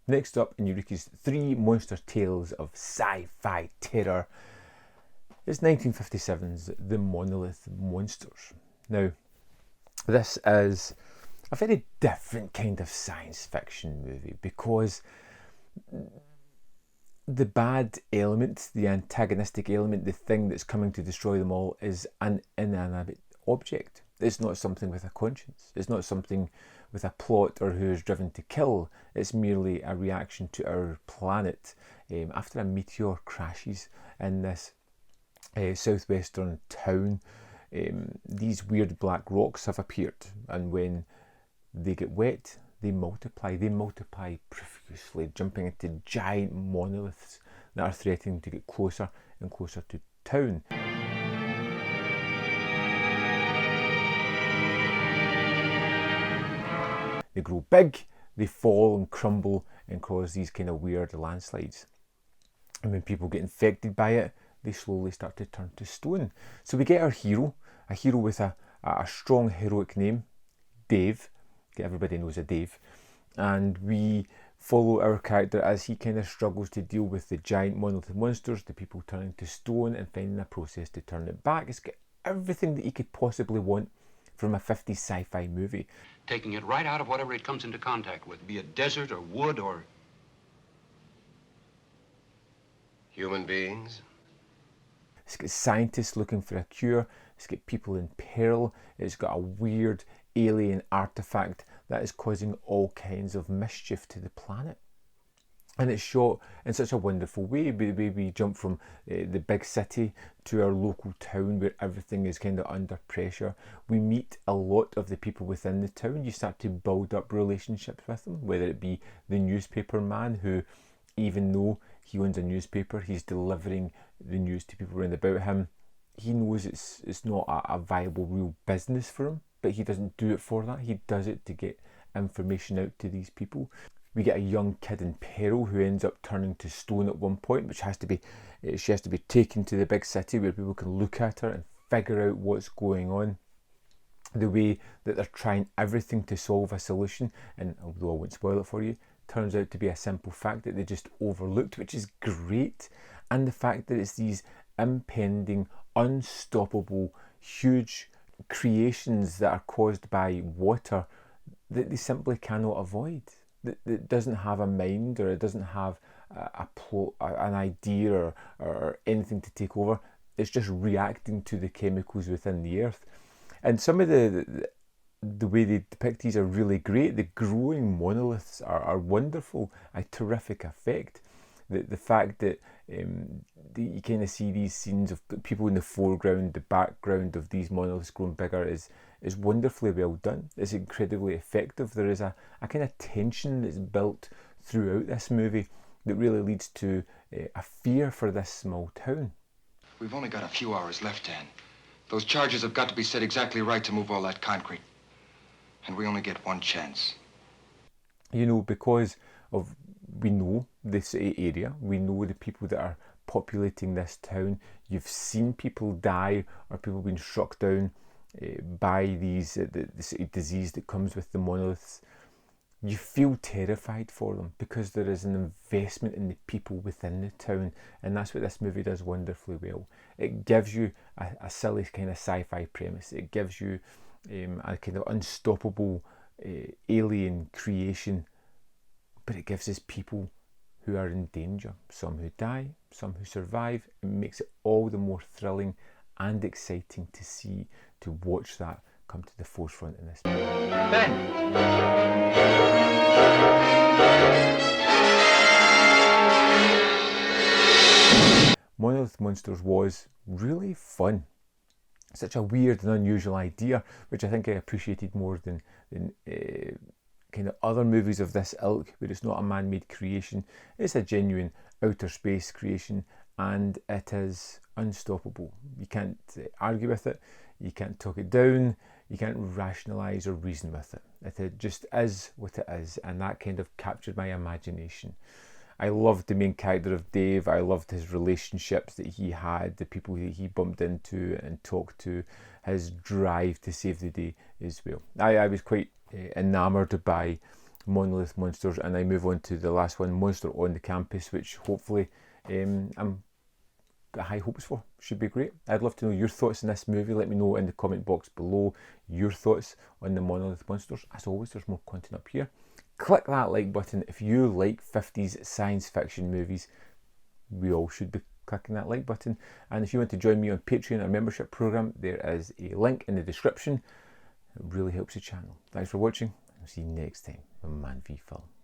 Next up in Eureka's 3 monster tales of sci-fi terror is 1957's The Monolith Monsters. Now, this is a very different kind of science fiction movie because the bad element, the antagonistic element, the thing that's coming to destroy them all is an inanimate object. It's not something with a conscience. It's not something with a plot or who is driven to kill. It's merely a reaction to our planet after a meteor crashes in this southwestern town. These weird black rocks have appeared, and when they get wet, they multiply. They multiply profusely, jumping into giant monoliths that are threatening to get closer and closer to town. They grow big, they fall and crumble and cause these kind of weird landslides. And when people get infected by it, they slowly start to turn to stone. So we get our hero, a hero with a strong heroic name, Dave. Everybody knows a Dave. And we follow our character as he kind of struggles to deal with the giant monolith monsters, the people turning to stone and finding a process to turn it back. It's got everything that you could possibly want from a 50s sci-fi movie. Taking it right out of whatever it comes into contact with, be it desert or wood or human beings. It's got scientists looking for a cure. It's got people in peril. It's got a weird alien artifact that is causing all kinds of mischief to the planet. And it's shot in such a wonderful way. We jump from the big city to our local town where everything is kind of under pressure. We meet a lot of the people within the town. You start to build up relationships with them, whether it be the newspaper man who, even though he owns a newspaper, he's delivering the news to people around about him. He knows it's not a viable real business for him, but he doesn't do it for that. He does it to get information out to these people. We get a young kid in peril who ends up turning to stone at one point, which she has to be taken to the big city where people can look at her and figure out what's going on. The way that they're trying everything to solve a solution, and although I won't spoil it for you, turns out to be a simple fact that they just overlooked, which is great. And the fact that it's these impending, unstoppable, huge creations that are caused by water that they simply cannot avoid. That doesn't have a mind, or it doesn't have an idea or anything to take over. It's just reacting to the chemicals within the earth. And some of the way they depict these are really great. The growing monoliths are wonderful, a terrific effect. The fact that you kind of see these scenes of people in the foreground, the background of these monoliths growing bigger is wonderfully well done. It's incredibly effective. There is a kind of tension that's built throughout this movie that really leads to a fear for this small town. We've only got a few hours left, Dan. Those charges have got to be set exactly right to move all that concrete. And we only get one chance. You know, because of we know this area, we know the people that are populating this town. You've seen people die or people being struck down by these this disease that comes with the monoliths. You feel terrified for them because there is an investment in the people within the town, and that's what this movie does wonderfully well. It gives you a silly kind of sci-fi premise. It gives you a kind of unstoppable alien creation, but it gives us people who are in danger, some who die, some who survive. It makes it all the more thrilling and exciting to watch that come to the forefront in this movie. Ben! Monolith Monsters was really fun. Such a weird and unusual idea, which I think I appreciated more than kind of other movies of this ilk, where it's not a man-made creation. It's a genuine outer space creation, and it is unstoppable. You can't argue with it, you can't talk it down, you can't rationalise or reason with it. It just is what it is, and that kind of captured my imagination. I loved the main character of Dave. I loved his relationships that he had, the people that he bumped into and talked to, his drive to save the day as well. I was quite enamoured by Monolith monsters, and I move on to the last one, Monster on the Campus, which hopefully I'm got high hopes for. Should be great. I'd love to know your thoughts on this movie. Let me know in the comment box below your thoughts on the Monolith monsters. As always, there's more content up here. Click that like button if you like 50s science fiction movies. We all should be clicking that like button. And if you want to join me on Patreon, our membership program, there is a link in the description. It really helps the channel. Thanks for watching. I'll see you next time on Man v Film.